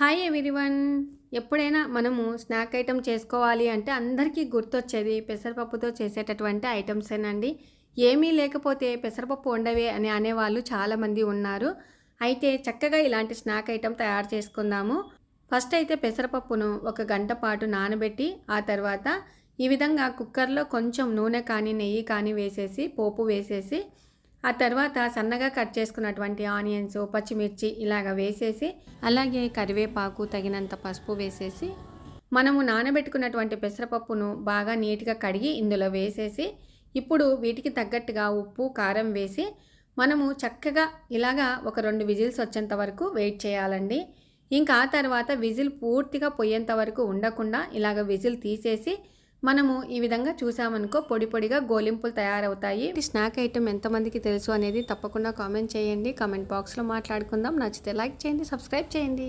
Hi everyone. ఎప్పుడైనా మనము snack item చేసుకోవాలి అంటే అందరికీ గుర్తొచ్చేది పెసరపప్పుతో చేసేటటువంటి ఐటమ్సేనండి. ఏమీ లేకపోతే పెసరపప్పు ఉండవే అని అనేవాళ్ళు చాలామంది ఉన్నారు. అయితే చక్కగా ఇలాంటి స్నాక్ ఐటెమ్ తయారు చేసుకుందాము. ఫస్ట్ అయితే పెసరపప్పును ఒక గంట పాటు నానబెట్టి ఆ తర్వాత ఈ విధంగా కుక్కర్లో కొంచెం నూనె కానీ నెయ్యి కానీ వేసేసి పోపు వేసేసి ఆ తర్వాత సన్నగా కట్ చేసుకున్నటువంటి ఆనియన్స్, పచ్చిమిర్చి ఇలాగ వేసేసి అలాగే కరివేపాకు తగినంత పసుపు వేసేసి మనము నానబెట్టుకున్నటువంటి పెసరపప్పును బాగా నీట్గా కడిగి ఇందులో వేసేసి ఇప్పుడు వీటికి తగ్గట్టుగా ఉప్పు కారం వేసి మనము చక్కగా ఇలాగా ఒక 2 విజిల్స్ వచ్చేంత వరకు వెయిట్ చేయాలండి. ఇంకా ఆ తర్వాత విజిల్ పూర్తిగా పోయేంత వరకు ఉండకుండా ఇలాగ విజిల్ తీసేసి మనము ఈ విధంగా చూసామనుకో పొడి పొడిగా గోలింపులు తయారవుతాయి. ఈ స్నాక్ ఐటెం ఎంతమందికి తెలుసు అనేది తప్పకుండా కామెంట్ చేయండి. కామెంట్ బాక్స్లో మాట్లాడుకుందాం. నచ్చితే లైక్ చేయండి, సబ్స్క్రైబ్ చేయండి.